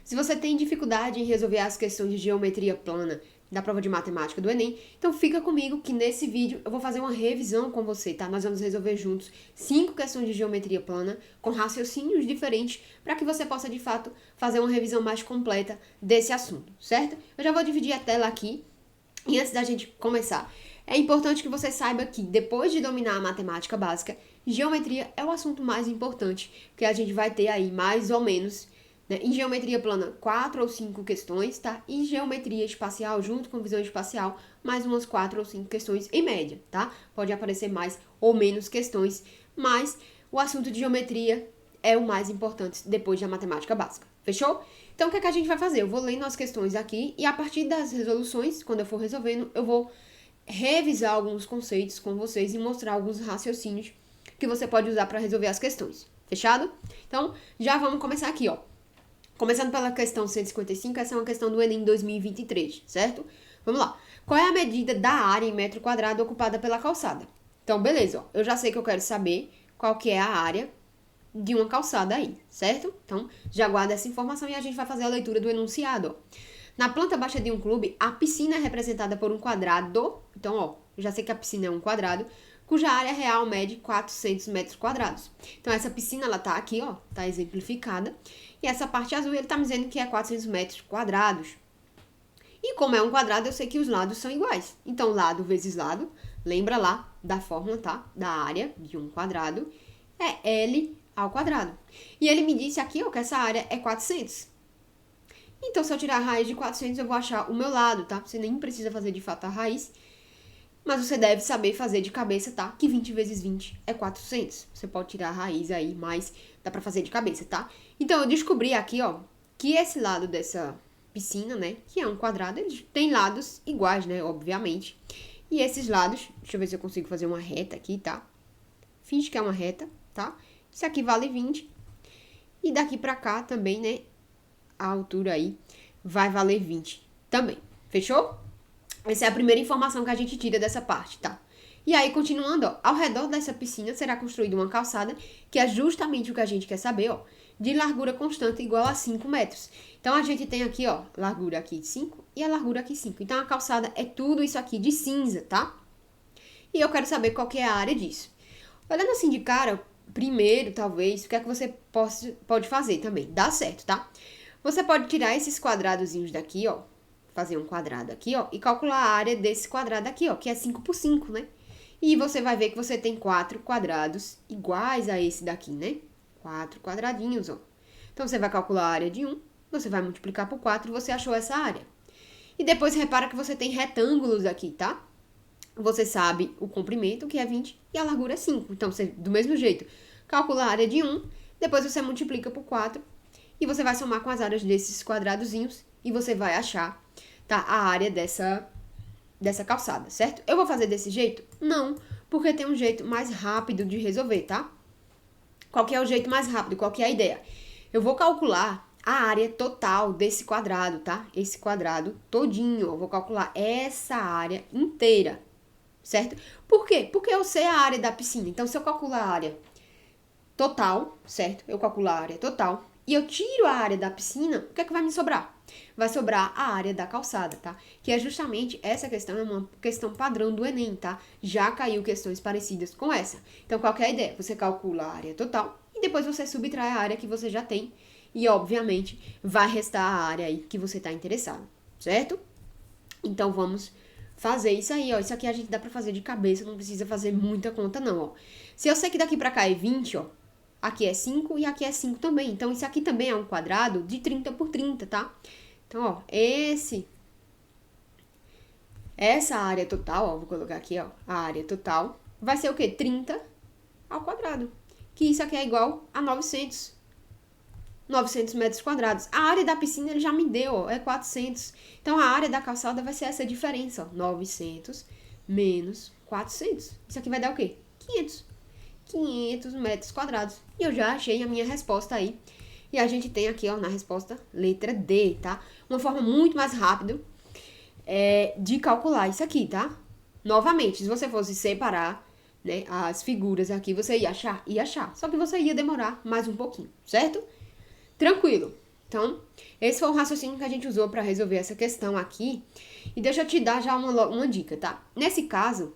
Se você tem dificuldade em resolver as questões de geometria plana da prova de matemática do Enem, então fica comigo que nesse vídeo eu vou fazer uma revisão com você, tá? Nós vamos resolver juntos 5 questões de geometria plana com raciocínios diferentes para que você possa, de fato, fazer uma revisão mais completa desse assunto, certo? Eu já vou dividir a tela aqui e antes da gente começar, é importante que você saiba que depois de dominar a matemática básica, geometria é o assunto mais importante, que a gente vai ter aí mais ou menos, né, em geometria plana 4 ou 5 questões, tá? E geometria espacial, junto com visão espacial, mais umas 4 ou 5 questões em média, tá? Pode aparecer mais ou menos questões, mas o assunto de geometria é o mais importante depois da matemática básica. Fechou? Então, o que é que a gente vai fazer? Eu vou lendo as questões aqui e a partir das resoluções, quando eu for resolvendo, eu vou revisar alguns conceitos com vocês e mostrar alguns raciocínios que você pode usar para resolver as questões. Fechado? Então, já vamos começar aqui, ó. Começando pela questão 155, essa é uma questão do Enem 2023, certo? Vamos lá. Qual é a medida da área em metro quadrado ocupada pela calçada? Então, beleza, ó. Eu já sei que eu quero saber qual que é a área de uma calçada aí, certo? Então, já guarda essa informação e a gente vai fazer a leitura do enunciado, ó. Na planta baixa de um clube, a piscina é representada por um quadrado. Então, ó, eu já sei que a piscina é um quadrado, cuja área real mede 400 metros quadrados. Então, essa piscina, ela tá aqui, ó, tá exemplificada. E essa parte azul, ele tá me dizendo que é 400 metros quadrados. E como é um quadrado, eu sei que os lados são iguais. Então, lado vezes lado, lembra lá da fórmula, tá? Da área de um quadrado, é L ao quadrado. E ele me disse aqui, ó, que essa área é 400. Então, se eu tirar a raiz de 400, eu vou achar o meu lado, tá? Você nem precisa fazer de fato a raiz, mas você deve saber fazer de cabeça, tá? Que 20 vezes 20 é 400. Você pode tirar a raiz aí, mas dá pra fazer de cabeça, tá? Então, eu descobri aqui, ó, que esse lado dessa piscina, né, que é um quadrado, ele tem lados iguais, né, obviamente. E esses lados, deixa eu ver se eu consigo fazer uma reta aqui, tá? Finge que é uma reta, tá? Isso aqui vale 20. E daqui pra cá também, né, a altura aí vai valer 20 também. Fechou? Essa é a primeira informação que a gente tira dessa parte, tá? E aí, continuando, ó, ao redor dessa piscina será construída uma calçada, que é justamente o que a gente quer saber, ó, de largura constante igual a 5 metros. Então, a gente tem aqui, ó, largura aqui 5 e a largura aqui 5. Então, a calçada é tudo isso aqui de cinza, tá? E eu quero saber qual que é a área disso. Olhando assim de cara, primeiro, talvez, o que é que você pode fazer também? Dá certo, tá? Você pode tirar esses quadradozinhos daqui, ó, fazer um quadrado aqui, ó, e calcular a área desse quadrado aqui, ó, que é 5 por 5, né? E você vai ver que você tem 4 quadrados iguais a esse daqui, né? 4 quadradinhos, ó. Então, você vai calcular a área de um, você vai multiplicar por 4 e você achou essa área. E depois, repara que você tem retângulos aqui, tá? Você sabe o comprimento, que é 20, e a largura é 5. Então, você, do mesmo jeito, calcula a área de 1, depois você multiplica por 4, e você vai somar com as áreas desses quadradozinhos e você vai achar, tá, a área dessa calçada, certo? Eu vou fazer desse jeito? Não, porque tem um jeito mais rápido de resolver, tá? Qual que é o jeito mais rápido? Qual que é a ideia? Eu vou calcular a área total desse quadrado, tá? Esse quadrado todinho, eu vou calcular essa área inteira, certo? Por quê? Porque eu sei a área da piscina. Então, se eu calcular a área total, certo? Eu calculo a área total e eu tiro a área da piscina, o que é que vai me sobrar? Vai sobrar a área da calçada, tá? Que é justamente essa questão, é uma questão padrão do Enem, tá? Já caiu questões parecidas com essa. Então, qual que é a ideia? Você calcula a área total e depois você subtrai a área que você já tem e, obviamente, vai restar a área aí que você tá interessado, certo? Então, vamos fazer isso aí, ó. Isso aqui a gente dá pra fazer de cabeça, não precisa fazer muita conta, não, ó. Se eu sei que daqui pra cá é 20, ó, aqui é 5 e aqui é 5 também. Então, isso aqui também é um quadrado de 30 por 30, tá? Então, ó, essa área total, ó, vou colocar aqui, ó, a área total, vai ser o quê? 30 ao quadrado. Que isso aqui é igual a 900 metros quadrados. A área da piscina ele já me deu, ó, é 400. Então, a área da calçada vai ser essa diferença, ó, 900 menos 400. Isso aqui vai dar o quê? 500 metros quadrados. E eu já achei a minha resposta aí. E a gente tem aqui, ó, na resposta, letra D, tá? Uma forma muito mais rápida de calcular isso aqui, tá? Novamente, se você fosse separar, né, as figuras aqui, você ia achar. Só que você ia demorar mais um pouquinho, certo? Tranquilo. Então, esse foi o raciocínio que a gente usou para resolver essa questão aqui. E deixa eu te dar já uma dica, tá? Nesse caso,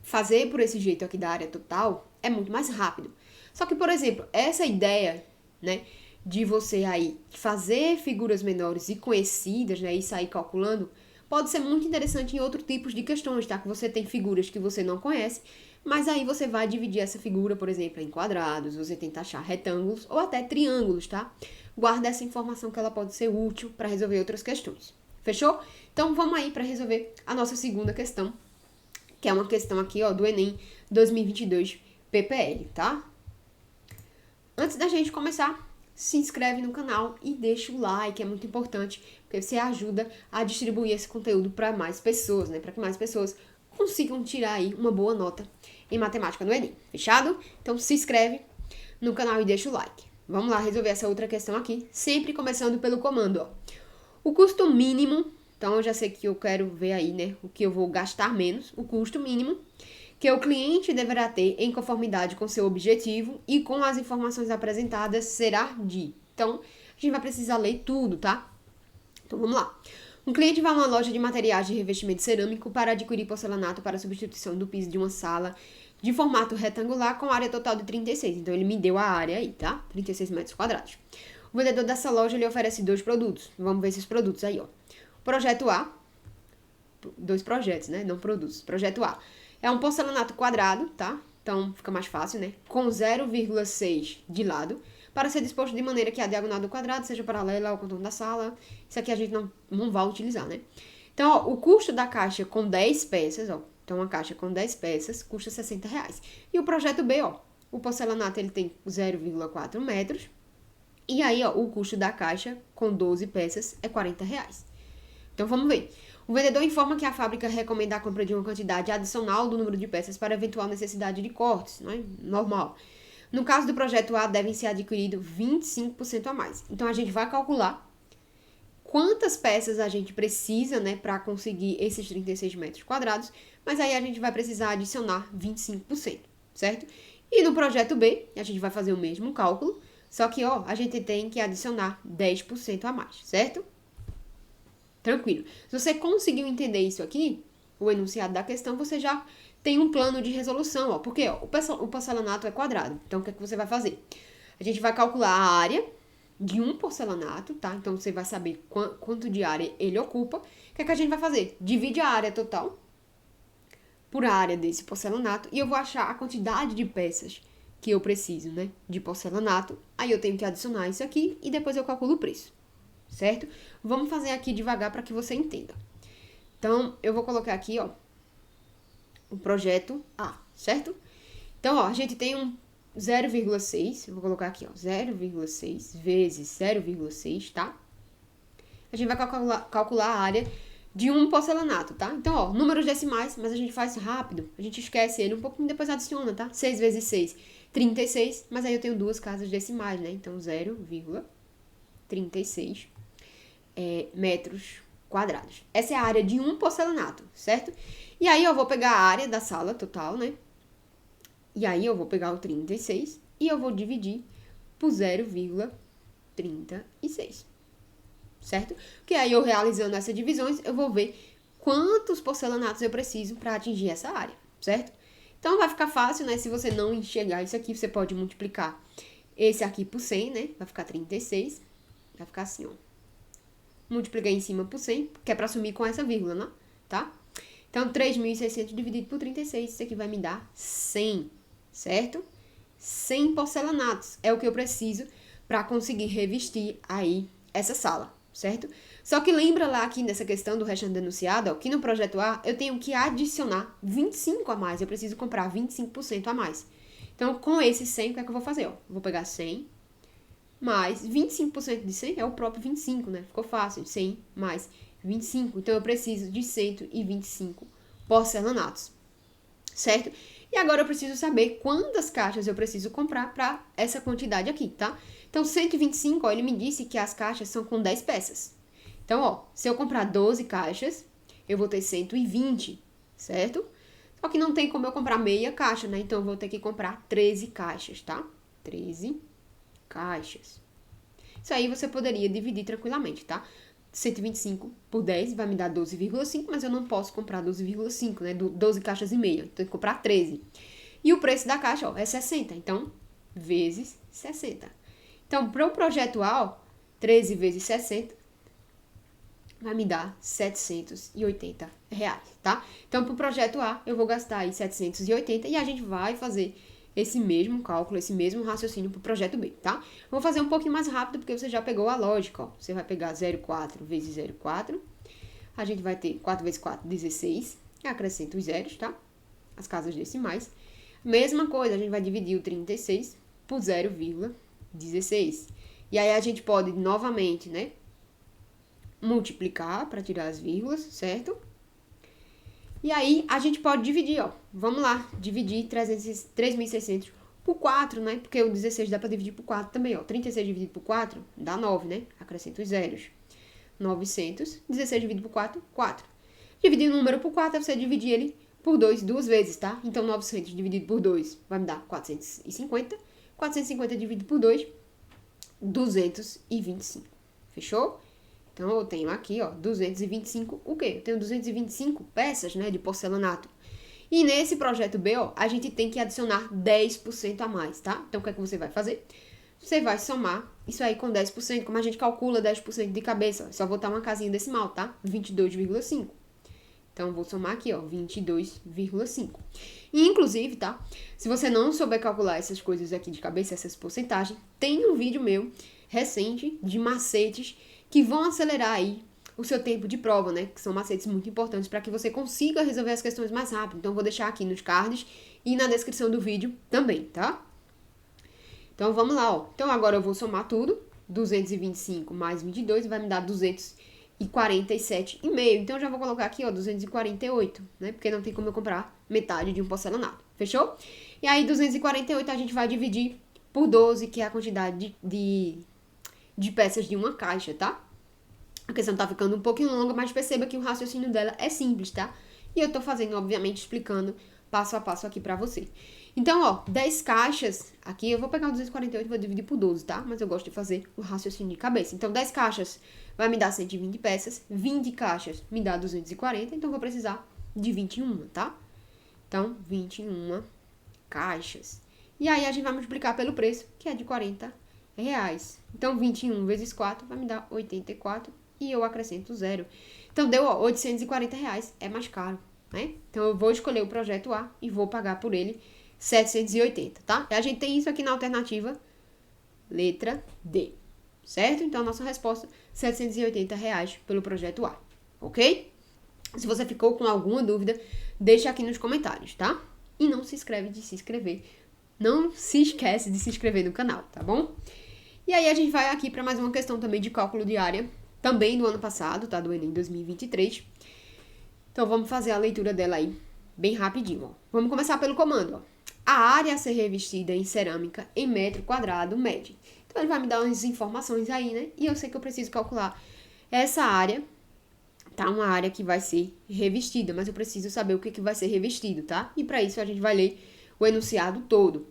fazer por esse jeito aqui da área total é muito mais rápido. Só que, por exemplo, essa ideia, né, de você aí fazer figuras menores e conhecidas, né, e sair calculando, pode ser muito interessante em outros tipos de questões, tá? Que você tem figuras que você não conhece, mas aí você vai dividir essa figura, por exemplo, em quadrados, você tenta achar retângulos ou até triângulos, tá? Guarda essa informação que ela pode ser útil para resolver outras questões. Fechou? Então vamos aí para resolver a nossa segunda questão, que é uma questão aqui, ó, do Enem 2022 PPL, tá? Antes da gente começar, se inscreve no canal e deixa o like, é muito importante, porque você ajuda a distribuir esse conteúdo para mais pessoas, né? Para que mais pessoas consigam tirar aí uma boa nota em matemática no Enem, fechado? Então se inscreve no canal e deixa o like. Vamos lá resolver essa outra questão aqui, sempre começando pelo comando, ó. O custo mínimo, então eu já sei que eu quero ver aí, né, o que eu vou gastar menos, o custo mínimo que o cliente deverá ter em conformidade com seu objetivo e com as informações apresentadas será de. Então, a gente vai precisar ler tudo, tá? Então, vamos lá. Um cliente vai a uma loja de materiais de revestimento cerâmico para adquirir porcelanato para substituição do piso de uma sala de formato retangular com área total de 36. Então, ele me deu a área aí, tá? 36 metros quadrados. O vendedor dessa loja, ele oferece 2 produtos. Vamos ver esses produtos aí, ó. Projeto A. 2 projetos, né? Não produtos. Projeto A. É um porcelanato quadrado, tá? Então, fica mais fácil, né? Com 0,6 de lado, para ser disposto de maneira que a diagonal do quadrado seja paralela ao contorno da sala. Isso aqui a gente não vai utilizar, né? Então, ó, o custo da caixa com 10 peças, ó. Então, uma caixa com 10 peças custa R$60. E o projeto B, ó. O porcelanato, ele tem 0,4 metros. E aí, ó, o custo da caixa com 12 peças é R$40. Então, vamos ver. O vendedor informa que a fábrica recomenda a compra de uma quantidade adicional do número de peças para eventual necessidade de cortes, não é? Normal. No caso do projeto A, devem ser adquiridos 25% a mais. Então, a gente vai calcular quantas peças a gente precisa, né, para conseguir esses 36 metros quadrados, mas aí a gente vai precisar adicionar 25%, certo? E no projeto B, a gente vai fazer o mesmo cálculo, só que, ó, a gente tem que adicionar 10% a mais, certo? Tranquilo. Se você conseguiu entender isso aqui, o enunciado da questão, você já tem um plano de resolução, ó. Porque ó, o porcelanato é quadrado. Então, o que é que você vai fazer? A gente vai calcular a área de um porcelanato, tá? Então, você vai saber quanto de área ele ocupa. O que é que a gente vai fazer? Divide a área total por a área desse porcelanato e eu vou achar a quantidade de peças que eu preciso, né? De porcelanato. Aí, eu tenho que adicionar isso aqui e depois eu calculo o preço. Certo? Vamos fazer aqui devagar para que você entenda. Então, eu vou colocar aqui, ó, o projeto A, certo? Então, ó, a gente tem um 0,6, eu vou colocar aqui, ó, 0,6 vezes 0,6, tá? A gente vai calcular a área de um porcelanato, tá? Então, ó, números decimais, mas a gente faz rápido, a gente esquece ele um pouquinho e depois adiciona, tá? 6 vezes 6, 36, mas aí eu tenho duas casas decimais, né? Então, 0,36 metros quadrados. Essa é a área de um porcelanato, certo? E aí eu vou pegar a área da sala total, né? E aí eu vou pegar o 36 e eu vou dividir por 0,36, certo? Porque aí eu realizando essas divisões, eu vou ver quantos porcelanatos eu preciso para atingir essa área, certo? Então vai ficar fácil, né? Se você não enxergar isso aqui, você pode multiplicar esse aqui por 100, né? Vai ficar 36, vai ficar assim, ó. Multiplicar em cima por 100, que é para sumir com essa vírgula, né? Tá? Então, 3.600 dividido por 36, isso aqui vai me dar 100, certo? 100 porcelanatos é o que eu preciso para conseguir revestir aí essa sala, certo? Só que lembra lá aqui nessa questão do restante denunciado, ó, que no projeto A eu tenho que adicionar 25 a mais, eu preciso comprar 25% a mais. Então, com esse 100, o que é que eu vou fazer? Ó? Eu vou pegar 100 mais 25% de 100 é o próprio 25, né? Ficou fácil, 100 mais 25. Então, eu preciso de 125 porcelanatos, certo? E agora eu preciso saber quantas caixas eu preciso comprar para essa quantidade aqui, tá? Então, 125, ó, ele me disse que as caixas são com 10 peças. Então, ó, se eu comprar 12 caixas, eu vou ter 120, certo? Só que não tem como eu comprar meia caixa, né? Então, eu vou ter que comprar 13 caixas, tá? 13 caixas. Isso aí você poderia dividir tranquilamente, tá? 125 por 10 vai me dar 12,5, mas eu não posso comprar 12,5, né? 12 caixas e meia. Então, eu tenho que comprar 13. E o preço da caixa, ó, é 60. Então, vezes 60. Então, para o projeto A, ó, 13 vezes 60 vai me dar R$780, tá? Então, para o projeto A, eu vou gastar aí 780 e a gente vai fazer esse mesmo cálculo, esse mesmo raciocínio para o projeto B, tá? Vou fazer um pouquinho mais rápido porque você já pegou a lógica, ó. Você vai pegar 0,4 vezes 0,4. A gente vai ter 4 vezes 4, 16. Acrescenta os zeros, tá? As casas decimais. Mesma coisa, a gente vai dividir o 36 por 0,16. E aí a gente pode novamente, né, multiplicar para tirar as vírgulas, certo? E aí a gente pode dividir, ó. Vamos lá, dividir 3.600 por 4, né? Porque o 16 dá para dividir por 4 também, ó. 36 dividido por 4 dá 9, né? Acrescenta os zeros. 900, 16 dividido por 4, 4. Dividir o número por 4 é você dividir ele por 2 duas vezes, tá? Então, 900 dividido por 2 vai me dar 450. 450 dividido por 2, 225. Fechou? Então, eu tenho aqui, ó, 225, o quê? Eu tenho 225 peças, né, de porcelanato. E nesse projeto B, ó, a gente tem que adicionar 10% a mais, tá? Então, o que é que você vai fazer? Você vai somar isso aí com 10%. Como a gente calcula 10% de cabeça? Ó, só botar uma casinha decimal, tá? 22,5. Então, vou somar aqui, ó, 22,5. E, inclusive, tá? Se você não souber calcular essas coisas aqui de cabeça, essas porcentagens, tem um vídeo meu recente de macetes que vão acelerar aí o seu tempo de prova, né? Que são macetes muito importantes para que você consiga resolver as questões mais rápido. Então, vou deixar aqui nos cards e na descrição do vídeo também, tá? Então, vamos lá, ó. Então, agora eu vou somar tudo. 225 mais 22 vai me dar 247,5. Então, eu já vou colocar aqui, ó, 248, né? Porque não tem como eu comprar metade de um porcelanato. Fechou? E aí, 248 a gente vai dividir por 12, que é a quantidade de peças de uma caixa, tá? A questão tá ficando um pouquinho longa, mas perceba que o raciocínio dela é simples, tá? E eu tô fazendo, obviamente, explicando passo a passo aqui pra você. Então, ó, 10 caixas, aqui eu vou pegar o 248 e vou dividir por 12, tá? Mas eu gosto de fazer o raciocínio de cabeça. Então, 10 caixas vai me dar 120 peças, 20 caixas me dá 240, então eu vou precisar de 21, tá? Então, 21 caixas. E aí, a gente vai multiplicar pelo preço, que é de R$40. Então, 21 vezes 4 vai me dar 84 e eu acrescento 0. Então, deu, ó, R$840. É mais caro, né? Então, eu vou escolher o projeto A e vou pagar por ele 780, tá? E a gente tem isso aqui na alternativa letra D, certo? Então, a nossa resposta, R$780 pelo projeto A, ok? Se você ficou com alguma dúvida, deixa aqui nos comentários, tá? E não se esquece de se inscrever. Não se esquece de se inscrever no canal, tá bom? E aí, a gente vai aqui para mais uma questão também de cálculo de área, também do ano passado, tá? Do Enem 2023. Então, vamos fazer a leitura dela aí, bem rapidinho, ó. Vamos começar pelo comando, ó. A área a ser revestida em cerâmica em metro quadrado mede. Então, ele vai me dar umas informações aí, né? E eu sei que eu preciso calcular essa área, tá? Uma área que vai ser revestida, mas eu preciso saber o que vai ser revestido, tá? E para isso, a gente vai ler o enunciado todo.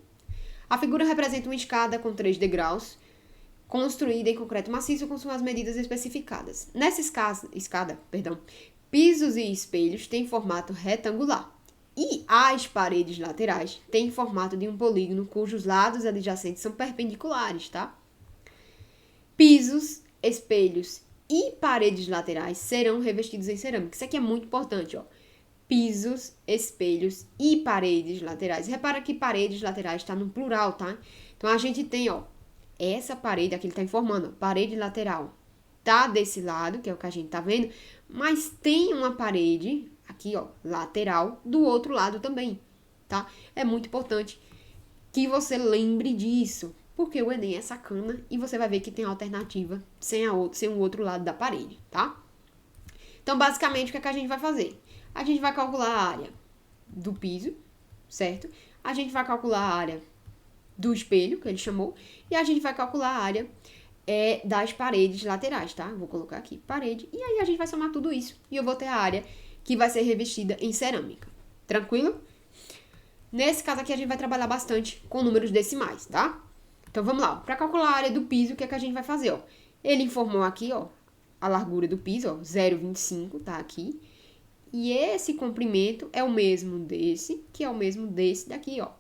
A figura representa uma escada com 3 degraus, construída em concreto maciço com suas medidas especificadas. Nessa escada, pisos e espelhos têm formato retangular. E as paredes laterais têm formato de um polígono cujos lados adjacentes são perpendiculares, tá? Pisos, espelhos e paredes laterais serão revestidos em cerâmica. Isso aqui é muito importante, ó. Pisos, espelhos e paredes laterais. Repara que paredes laterais está no plural, tá? Então, a gente tem, ó, essa parede, aqui ele tá informando, ó, parede lateral tá desse lado, que é o que a gente tá vendo, mas tem uma parede aqui, ó, lateral do outro lado também, tá? É muito importante que você lembre disso, porque o Enem é sacana e você vai ver que tem alternativa sem o outro lado da parede, tá? Então, basicamente, o que é que a gente vai fazer? A gente vai calcular a área do piso, certo? A gente vai calcular a área do espelho, que ele chamou, e a gente vai calcular a área das paredes laterais, tá? Vou colocar aqui, parede, e aí a gente vai somar tudo isso, e eu vou ter a área que vai ser revestida em cerâmica. Tranquilo? Nesse caso aqui, a gente vai trabalhar bastante com números decimais, tá? Então, vamos lá. Para calcular a área do piso, o que é que a gente vai fazer, ó? Ele informou aqui, ó, a largura do piso, ó, 0,25, tá aqui. E esse comprimento é o mesmo desse, que é o mesmo desse daqui, ó.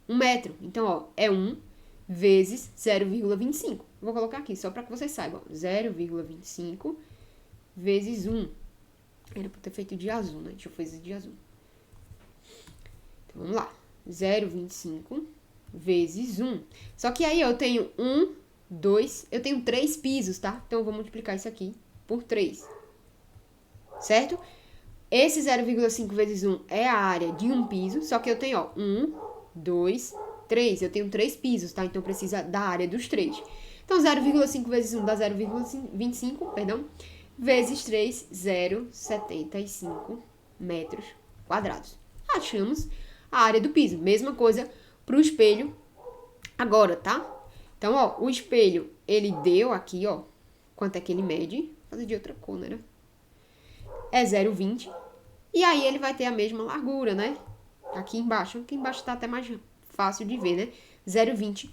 1 metro. Então, ó, é 1 vezes 0,25. Vou colocar aqui, só para que vocês saibam. 0,25 vezes 1. Era para ter feito de azul, né? Deixa eu fazer de azul. Então, vamos lá. 0,25 vezes 1. Só que aí eu tenho 1, 2, eu tenho 3 pisos, tá? Então, eu vou multiplicar isso aqui por 3. Certo? Esse 0,5 vezes 1 é a área de um piso, só que eu tenho, ó, 1, 2, 3. Eu tenho 3 pisos, tá? Então, precisa da área dos 3. Então, 0,5 vezes 1 dá 0,25, perdão, vezes 3, 0,75 metros quadrados. Achamos a área do piso. Mesma coisa para o espelho agora, tá? Então, ó, o espelho, ele deu aqui, ó, quanto é que ele mede. Vou fazer de outra cor, né? É 0,20. E aí, ele vai ter a mesma largura, né? Aqui embaixo tá até mais fácil de ver, né? 0,20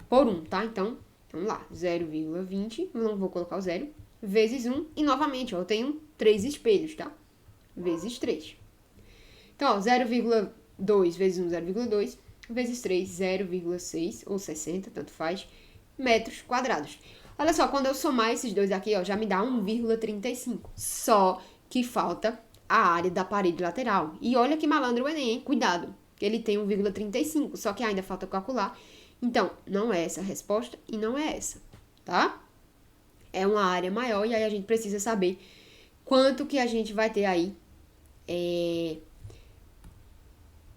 por 1, tá? Então, vamos lá. 0,20, não vou colocar o 0, vezes 1. E, novamente, ó, eu tenho 3 espelhos, tá? Vezes 3. Então, ó, 0,2 vezes 1, 0,2. Vezes 3, 0,6 ou 60, tanto faz, metros quadrados. Olha só, quando eu somar esses dois aqui, ó, já me dá 1,35. Só que falta a área da parede lateral. E olha que malandro o Enem, hein? Cuidado, que ele tem 1,35, só que ainda falta calcular. Então, não é essa a resposta e não é essa, tá? É uma área maior e aí a gente precisa saber quanto que a gente vai ter aí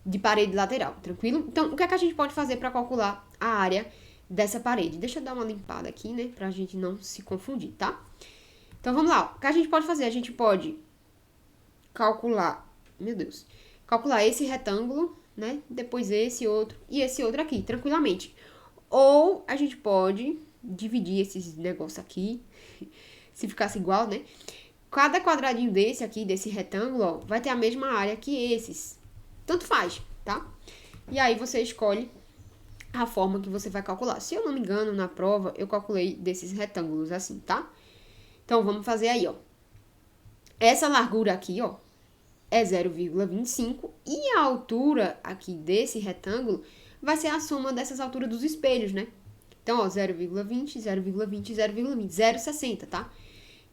de parede lateral, tranquilo? Então, o que é que a gente pode fazer para calcular a área dessa parede? Deixa eu dar uma limpada aqui, né? Pra gente não se confundir, tá? Então, vamos lá. O que a gente pode fazer? A gente pode calcular, meu Deus, calcular esse retângulo, né? Depois esse outro e esse outro aqui, tranquilamente. Ou a gente pode dividir esses negócios aqui, se ficasse igual, né? Cada quadradinho desse aqui, desse retângulo, ó, vai ter a mesma área que esses. Tanto faz, tá? E aí você escolhe a forma que você vai calcular. Se eu não me engano, na prova, eu calculei desses retângulos assim, tá? Então, vamos fazer aí, ó. Essa largura aqui, ó, é 0,25 e a altura aqui desse retângulo vai ser a soma dessas alturas dos espelhos, né? Então, ó, 0,20, 0,20, 0,20, 0,60, tá?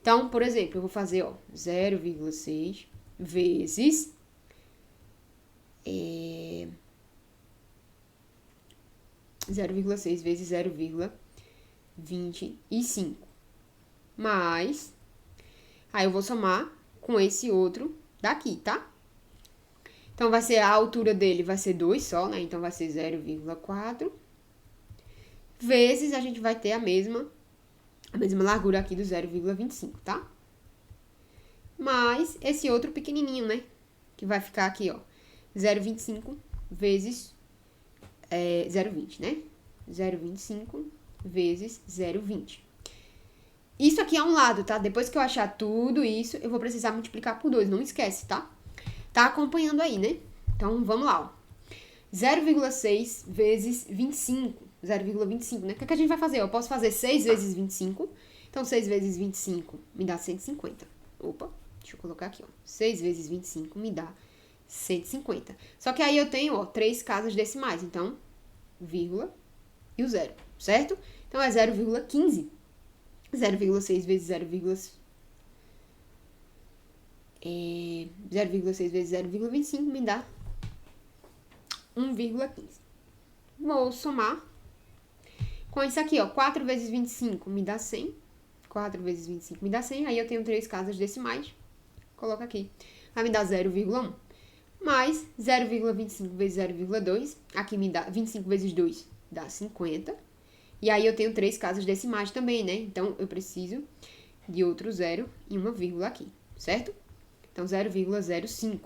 Então, por exemplo, eu vou fazer, ó, 0,6 vezes 0,6 vezes 0,25. Mais, aí eu vou somar com esse outro daqui, tá? Então, vai ser a altura dele, vai ser 2 só, né? Então, vai ser 0,4 vezes, a gente vai ter a mesma largura aqui do 0,25, tá? Mais esse outro pequenininho, né? Que vai ficar aqui, ó, 0,25 vezes 0,20, né? 0,25 vezes 0,20. Isso aqui é um lado, tá? Depois que eu achar tudo isso, eu vou precisar multiplicar por 2. Não esquece, tá? Tá acompanhando aí, né? Então, vamos lá, ó. 0,6 vezes 25. 0,25, né? O que a gente vai fazer? Eu posso fazer 6 vezes 25. Então, 6 vezes 25 me dá 150. Opa, deixa eu colocar aqui, ó. 6 vezes 25 me dá 150. Só que aí eu tenho, ó, 3 casas decimais. Então, vírgula e o 0, certo? Então, é 0,15. 0,6 vezes 0,6 vezes 0,25 me dá 1,15. Vou somar com isso aqui, ó. 4 vezes 25 me dá 100. 4 vezes 25 me dá 100. Aí eu tenho 3 casas decimais. Coloca aqui. Vai me dar 0,1. Mais 0,25 vezes 0,2. Aqui me dá 25 vezes 2 dá 50. E aí eu tenho 3 casas decimais também, né? Então, eu preciso de outro 0 e uma vírgula aqui, certo? Então, 0,05.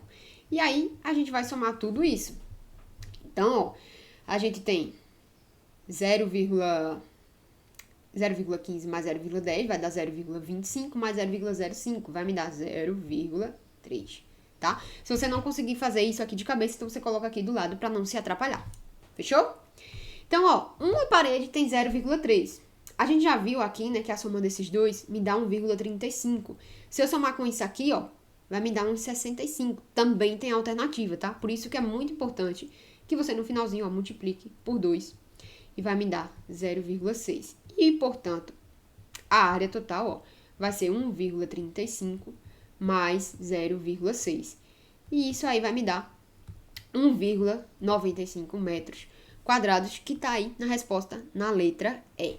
E aí, a gente vai somar tudo isso. Então, ó, a gente tem 0,15 mais 0,10 vai dar 0,25 mais 0,05 vai me dar 0,3, tá? Se você não conseguir fazer isso aqui de cabeça, então você coloca aqui do lado para não se atrapalhar. Fechou? Então, ó, uma parede tem 0,3. A gente já viu aqui, né, que a soma desses dois me dá 1,35. Se eu somar com isso aqui, ó, vai me dar 1,65. Também tem alternativa, tá? Por isso que é muito importante que você no finalzinho, ó, multiplique por 2 e vai me dar 0,6. E, portanto, a área total, ó, vai ser 1,35 mais 0,6. E isso aí vai me dar 1,95 metros quadrados, que tá aí na resposta na letra E.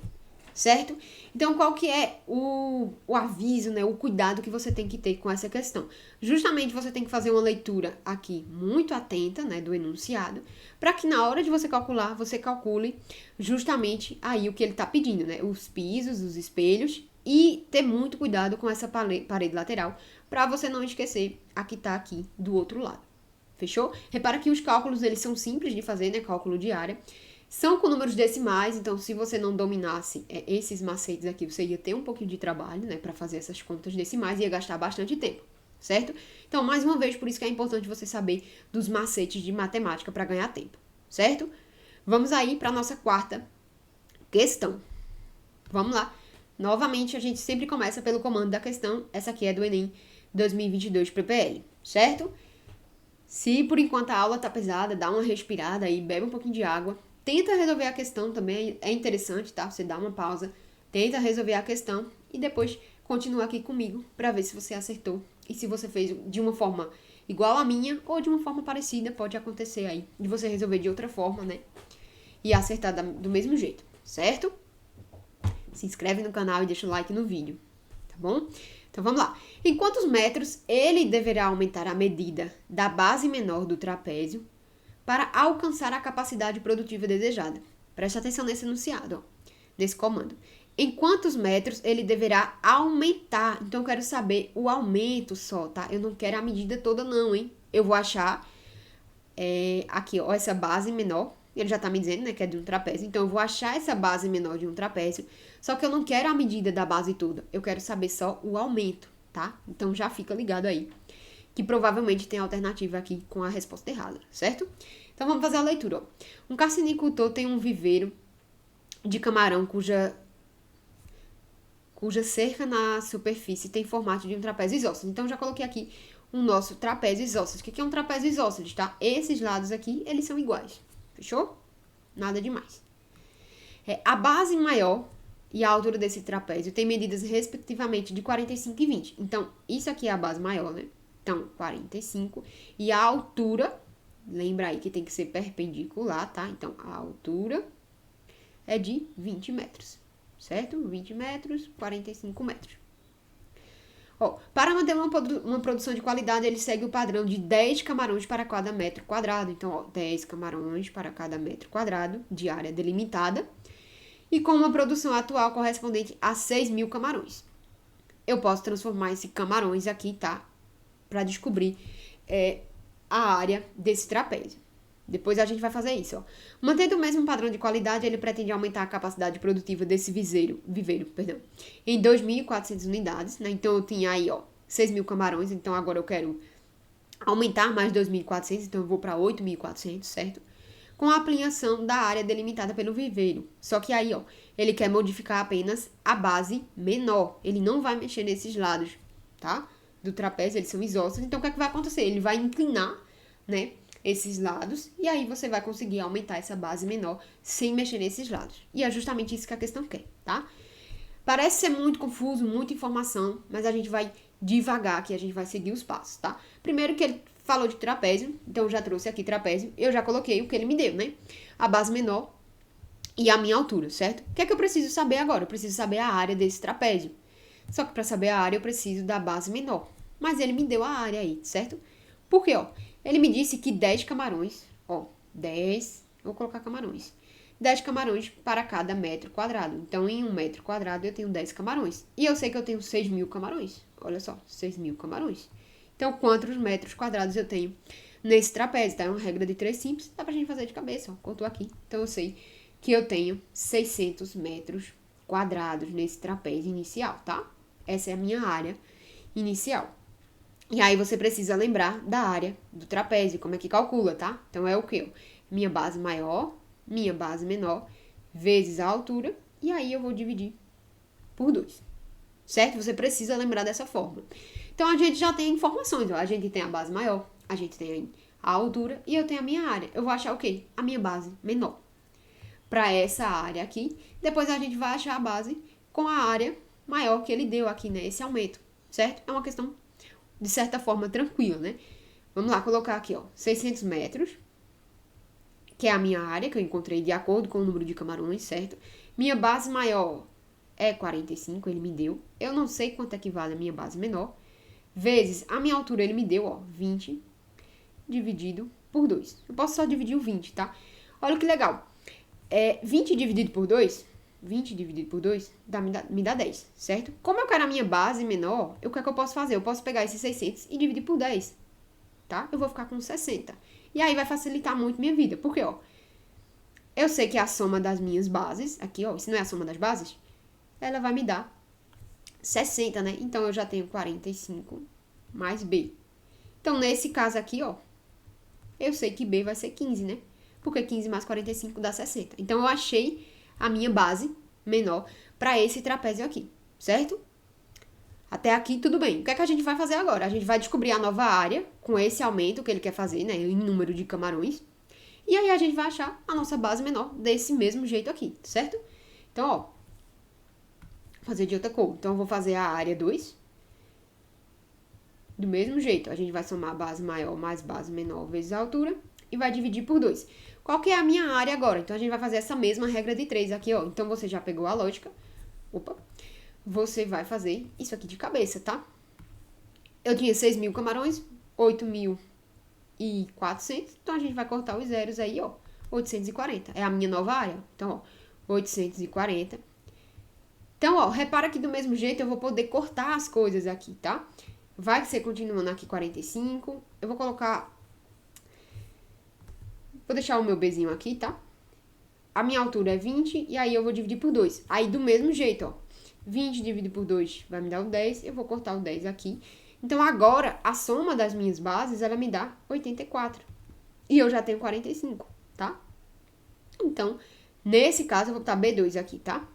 Certo? Então, qual que é o aviso, né? O cuidado que você tem que ter com essa questão? Justamente você tem que fazer uma leitura aqui muito atenta, né? Do enunciado, para que na hora de você calcular, você calcule justamente aí o que ele tá pedindo, né? Os pisos, os espelhos e ter muito cuidado com essa parede lateral, para você não esquecer a que tá aqui do outro lado. Fechou? Repara que os cálculos, eles são simples de fazer, né? Cálculo de área. São com números decimais, então se você não dominasse esses macetes aqui, você ia ter um pouquinho de trabalho, né, para fazer essas contas decimais e ia gastar bastante tempo, certo? Então, mais uma vez, por isso que é importante você saber dos macetes de matemática para ganhar tempo, certo? Vamos aí para nossa quarta questão. Vamos lá. Novamente, a gente sempre começa pelo comando da questão. Essa aqui é do Enem 2022 PPL, certo? Se por enquanto a aula tá pesada, dá uma respirada aí, bebe um pouquinho de água. Tenta resolver a questão também, é interessante, tá? Você dá uma pausa, tenta resolver a questão e depois continua aqui comigo para ver se você acertou e se você fez de uma forma igual a minha ou de uma forma parecida, pode acontecer aí, de você resolver de outra forma, né? E acertar do mesmo jeito, certo? Se inscreve no canal e deixa o like no vídeo, tá bom? Então vamos lá. Em quantos metros ele deverá aumentar a medida da base menor do trapézio para alcançar a capacidade produtiva desejada? Preste atenção nesse enunciado, ó, nesse comando. Em quantos metros ele deverá aumentar? Então, eu quero saber o aumento só, tá? Eu não quero a medida toda não, hein? Eu vou achar aqui, ó, essa base menor. Ele já tá me dizendo, né, que é de um trapézio. Então, eu vou achar essa base menor de um trapézio. Só que eu não quero a medida da base toda. Eu quero saber só o aumento, tá? Então, já fica ligado aí, que provavelmente tem alternativa aqui com a resposta errada, certo? Então, vamos fazer a leitura, ó. Um carcinicultor tem um viveiro de camarão cuja cerca na superfície tem formato de um trapézio isósceles. Então, já coloquei aqui o nosso trapézio isósceles. O que é um trapézio isósceles, tá? Esses lados aqui, eles são iguais. Fechou? Nada demais. A base maior e a altura desse trapézio tem medidas respectivamente de 45 e 20. Então, isso aqui é a base maior, né? Então, 45. E a altura, lembra aí que tem que ser perpendicular, tá? Então, a altura é de 20 metros, certo? 20 metros, 45 metros. Ó, para manter uma produção de qualidade, ele segue o padrão de 10 camarões para cada metro quadrado. Então, ó, 10 camarões para cada metro quadrado de área delimitada. E com uma produção atual correspondente a 6.000 camarões. Eu posso transformar esses camarões aqui, tá? Para descobrir a área desse trapézio. Depois a gente vai fazer isso, ó. Mantendo o mesmo padrão de qualidade, ele pretende aumentar a capacidade produtiva desse viveiro, em 2.400 unidades, né? Então, eu tinha aí, ó, 6.000 camarões, então agora eu quero aumentar mais 2.400, então eu vou para 8.400, certo? Com a ampliação da área delimitada pelo viveiro. Só que aí, ó, ele quer modificar apenas a base menor. Ele não vai mexer nesses lados, tá? Do trapézio, eles são isósceles. Então, o que é que vai acontecer? Ele vai inclinar, né, esses lados, e aí você vai conseguir aumentar essa base menor sem mexer nesses lados. E é justamente isso que a questão quer, tá? Parece ser muito confuso, muita informação, mas a gente vai devagar aqui, a gente vai seguir os passos, tá? Primeiro que ele falou de trapézio, então eu já trouxe aqui trapézio, eu já coloquei o que ele me deu, né? A base menor e a minha altura, certo? O que é que eu preciso saber agora? Eu preciso saber a área desse trapézio. Só que para saber a área eu preciso da base menor. Mas ele me deu a área aí, certo? Por quê, ó? Ele me disse que 10 camarões, ó, 10, vou colocar camarões. 10 camarões para cada metro quadrado. Então, em 1 metro quadrado, eu tenho 10 camarões. E eu sei que eu tenho 6.000 camarões. Olha só, 6.000 camarões. Então, quantos metros quadrados eu tenho nesse trapézio, tá? É uma regra de 3 simples, dá pra gente fazer de cabeça, ó. Contou aqui. Então, eu sei que eu tenho 600 metros quadrados nesse trapézio inicial, tá? Essa é a minha área inicial. E aí, você precisa lembrar da área do trapézio, como é que calcula, tá? Então, é o quê? Minha base maior minha base menor, vezes a altura, e aí eu vou dividir por 2. Certo? Você precisa lembrar dessa fórmula. Então, a gente já tem informações. Ó. A gente tem a base maior, a gente tem a altura e eu tenho a minha área. Eu vou achar o quê? A minha base menor. Para essa área aqui, depois a gente vai achar a base com a área maior que ele deu aqui, né? Esse aumento, certo? É uma questão, de certa forma, tranquila, né? Vamos lá, colocar aqui, ó, 600 metros, que é a minha área, que eu encontrei de acordo com o número de camarões, certo? Minha base maior é 45, ele me deu. Eu não sei quanto equivale a minha base menor. Vezes a minha altura, ele me deu, ó, 20, dividido por 2. Eu posso só dividir o 20, tá? Olha que legal. 20 dividido por 2, 20 dividido por 2 me dá 10, certo? Como eu quero a minha base menor, o que é que eu posso fazer? Eu posso pegar esses 600 e dividir por 10, tá? Eu vou ficar com 60. E aí vai facilitar muito minha vida, porque, ó, eu sei que a soma das minhas bases, aqui, ó, se não é a soma das bases, ela vai me dar 60, né? Então, eu já tenho 45 mais B. Então, nesse caso aqui, ó, eu sei que B vai ser 15, né? Porque 15 mais 45 dá 60. Então, eu achei a minha base menor para esse trapézio aqui, certo? Até aqui, tudo bem. O que é que a gente vai fazer agora? A gente vai descobrir a nova área com esse aumento que ele quer fazer, né? Em número de camarões. E aí, a gente vai achar a nossa base menor desse mesmo jeito aqui, certo? Então, ó, vou fazer de outra cor. Então, eu vou fazer a área 2. Do mesmo jeito, a gente vai somar a base maior mais base menor vezes a altura e vai dividir por 2. Qual que é a minha área agora? Então, a gente vai fazer essa mesma regra de 3 aqui, ó. Então, você já pegou a lógica. Opa. Você vai fazer isso aqui de cabeça, tá? Eu tinha 6.000 camarões, 8.400. Então, a gente vai cortar os zeros aí, ó. 840. É a minha nova área. Então, ó, 840. Então, ó, repara que do mesmo jeito eu vou poder cortar as coisas aqui, tá? Vai ser continuando aqui 45. Eu vou colocar... Vou deixar o meu Bzinho aqui, tá? A minha altura é 20 e aí eu vou dividir por 2. Aí do mesmo jeito, ó. 20 dividido por 2 vai me dar o 10. Eu vou cortar o 10 aqui. Então agora a soma das minhas bases, ela me dá 84. E eu já tenho 45, tá? Então, nesse caso eu vou botar B2 aqui, tá?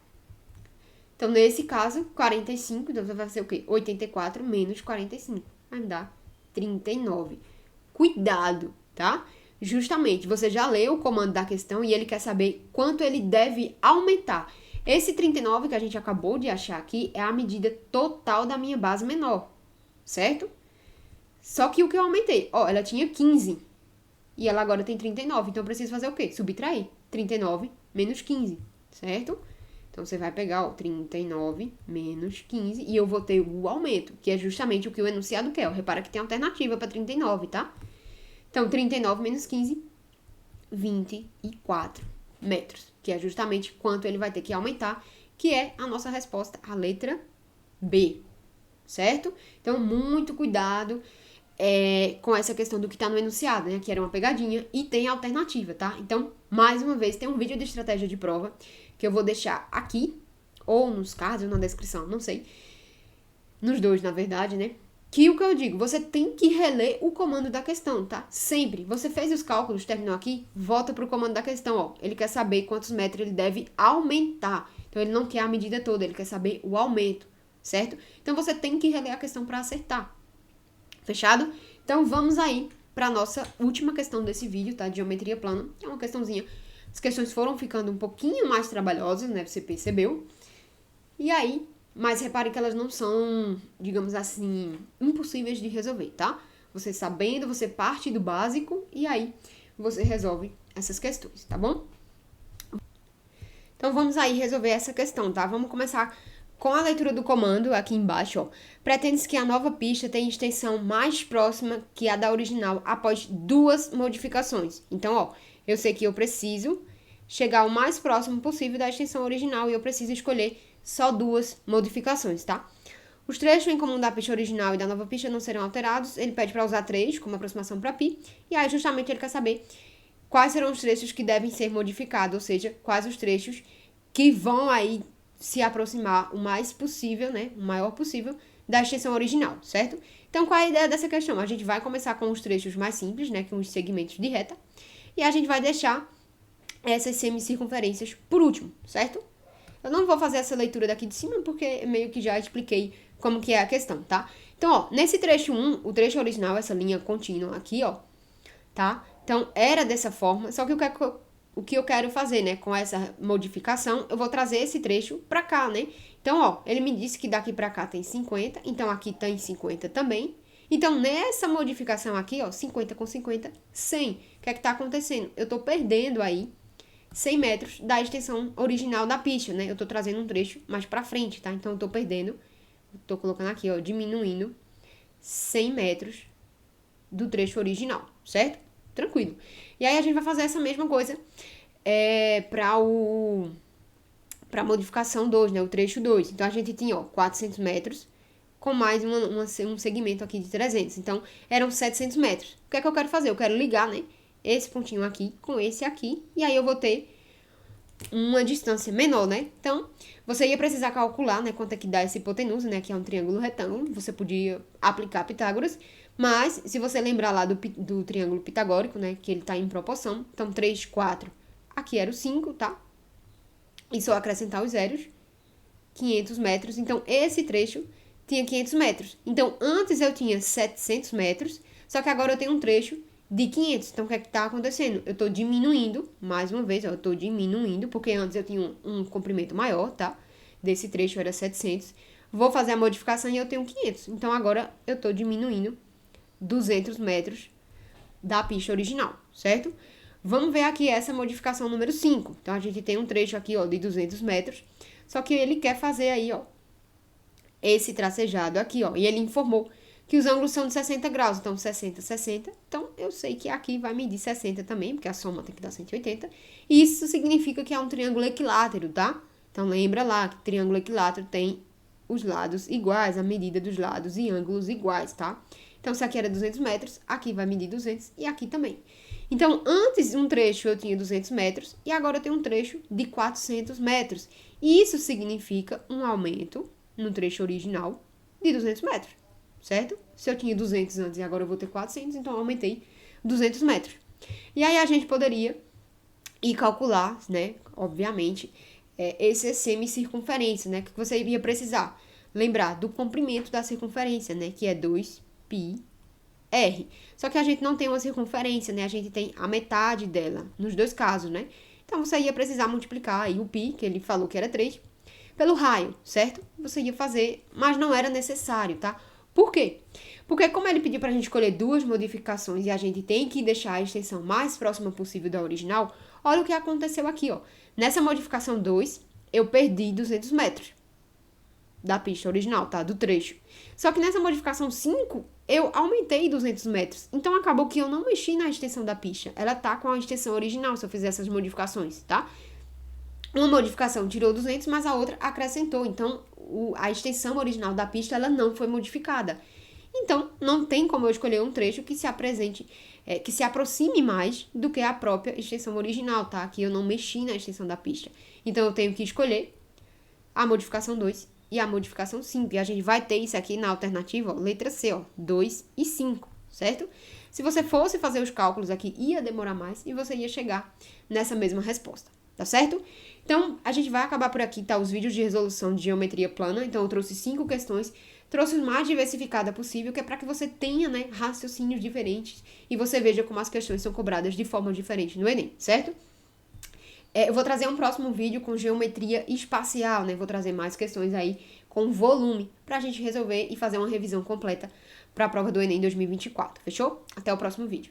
Então, nesse caso, 45, então vai ser o quê? 84 menos 45. Vai me dar 39. Cuidado, tá? Justamente, você já leu o comando da questão e ele quer saber quanto ele deve aumentar. Esse 39 que a gente acabou de achar aqui é a medida total da minha base menor, certo? Só que o que eu aumentei? Ó, ela tinha 15 e ela agora tem 39. Então, eu preciso fazer o quê? Subtrair 39 menos 15, certo? Então, você vai pegar, ó, 39 menos 15 e eu vou ter o aumento, que é justamente o que o enunciado quer. Ó. Repara que tem alternativa para 39, tá? Então, 39 menos 15, 24 metros, que é justamente quanto ele vai ter que aumentar, que é a nossa resposta, a letra B, certo? Então, muito cuidado com essa questão do que está no enunciado, né? Que era uma pegadinha e tem alternativa, tá? Então, mais uma vez, tem um vídeo de estratégia de prova que eu vou deixar aqui, ou nos cards, ou na descrição, não sei. Nos dois, na verdade, né? Que o que eu digo, você tem que reler o comando da questão, tá? Sempre. Você fez os cálculos, terminou aqui, volta pro comando da questão, ó. Ele quer saber quantos metros ele deve aumentar. Então, ele não quer a medida toda, ele quer saber o aumento, certo? Então, você tem que reler a questão para acertar. Fechado? Então, vamos aí para nossa última questão desse vídeo, tá? De geometria plana. É uma questãozinha. As questões foram ficando um pouquinho mais trabalhosas, né? Você percebeu? E aí, mas repare que elas não são, digamos assim, impossíveis de resolver, tá? Você sabendo, você parte do básico e aí você resolve essas questões, tá bom? Então, vamos aí resolver essa questão, tá? Vamos começar com a leitura do comando aqui embaixo, ó. Pretende-se que a nova pista tenha extensão mais próxima que a da original após 2 modificações. Então, ó, eu sei que eu preciso chegar o mais próximo possível da extensão original e eu preciso escolher só 2 modificações, tá? Os trechos em comum da pista original e da nova pista não serão alterados. Ele pede para usar 3 como aproximação para π. E aí, justamente, ele quer saber quais serão os trechos que devem ser modificados, ou seja, quais os trechos que vão aí se aproximar o mais possível, né? O maior possível da extensão original, certo? Então, qual é a ideia dessa questão? A gente vai começar com os trechos mais simples, né? Com os segmentos de reta. E a gente vai deixar essas semicircunferências por último, certo? Eu não vou fazer essa leitura daqui de cima, porque meio que já expliquei como que é a questão, tá? Então, ó, nesse trecho 1, o trecho original, essa linha contínua aqui, ó, tá? Então, era dessa forma, só que o que eu quero fazer, né, com essa modificação, eu vou trazer esse trecho pra cá, né? Então, ó, ele me disse que daqui pra cá tem 50, então aqui tem 50 também. Então, nessa modificação aqui, ó, 50 com 50, 100. O que é que tá acontecendo? Eu tô perdendo aí 100 metros da extensão original da pista, né? Eu tô trazendo um trecho mais pra frente, tá? Então, eu tô perdendo, tô colocando aqui, ó, diminuindo 100 metros do trecho original, certo? Tranquilo. E aí, a gente vai fazer essa mesma coisa pra a modificação 2, né? O trecho 2. Então, a gente tinha, ó, 400 metros com mais um segmento aqui de 300. Então, eram 700 metros. O que é que eu quero fazer? Eu quero ligar, né? Esse pontinho aqui com esse aqui. E aí, eu vou ter uma distância menor, né? Então, você ia precisar calcular, né? Quanto é que dá essa hipotenusa, né? Que é um triângulo retângulo. Você podia aplicar Pitágoras. Mas, se você lembrar lá do triângulo pitagórico, né? Que ele tá em proporção. Então, 3, 4. Aqui era o 5, tá? E só acrescentar os zeros. 500 metros. Então, esse trecho tinha 500 metros. Então, antes eu tinha 700 metros, só que agora eu tenho um trecho de 500. Então, o que é que tá acontecendo? Eu tô diminuindo, mais uma vez, ó, eu tô diminuindo, porque antes eu tinha um comprimento maior, tá? Desse trecho era 700. Vou fazer a modificação e eu tenho 500. Então, agora eu tô diminuindo 200 metros da pista original, certo? Vamos ver aqui essa modificação número 5. Então, a gente tem um trecho aqui, ó, de 200 metros, só que ele quer fazer aí, ó, esse tracejado aqui, ó, e ele informou que os ângulos são de 60 graus, então 60, 60, então eu sei que aqui vai medir 60 também, porque a soma tem que dar 180, e isso significa que é um triângulo equilátero, tá? Então lembra lá que triângulo equilátero tem os lados iguais, a medida dos lados e ângulos iguais, tá? Então se aqui era 200 metros, aqui vai medir 200 e aqui também. Então antes um trecho eu tinha 200 metros e agora eu tenho um trecho de 400 metros, e isso significa um aumento no trecho original de 200 metros, certo? Se eu tinha 200 antes e agora eu vou ter 400, então eu aumentei 200 metros. E aí a gente poderia ir calcular, né, obviamente, essa semicircunferência, né, que você iria precisar lembrar do comprimento da circunferência, né, que é 2πr. Só que a gente não tem uma circunferência, né, a gente tem a metade dela, nos dois casos, né? Então você ia precisar multiplicar aí o π, que ele falou que era 3, pelo raio, certo? Você ia fazer, mas não era necessário, tá? Por quê? Porque como ele pediu pra gente escolher duas modificações e a gente tem que deixar a extensão mais próxima possível da original, olha o que aconteceu aqui, ó. Nessa modificação 2, eu perdi 200 metros da pista original, tá? Do trecho. Só que nessa modificação 5, eu aumentei 200 metros. Então, acabou que eu não mexi na extensão da pista. Ela tá com a extensão original se eu fizer essas modificações, tá? Uma modificação tirou 200, mas a outra acrescentou. Então, a extensão original da pista, ela não foi modificada. Então, não tem como eu escolher um trecho que se apresente, que se aproxime mais do que a própria extensão original, tá? Aqui eu não mexi na extensão da pista. Então, eu tenho que escolher a modificação 2 e a modificação 5. E a gente vai ter isso aqui na alternativa, ó, letra C, ó, 2 e 5, certo? Se você fosse fazer os cálculos aqui, ia demorar mais e você ia chegar nessa mesma resposta, tá certo? Então, a gente vai acabar por aqui, tá? Os vídeos de resolução de geometria plana. Então, eu trouxe 5 questões, trouxe o mais diversificada possível, que é para que você tenha, né, raciocínios diferentes e você veja como as questões são cobradas de forma diferente no Enem, certo? Eu vou trazer um próximo vídeo com geometria espacial, né? Vou trazer mais questões aí com volume pra gente resolver e fazer uma revisão completa para a prova do Enem 2024, fechou? Até o próximo vídeo.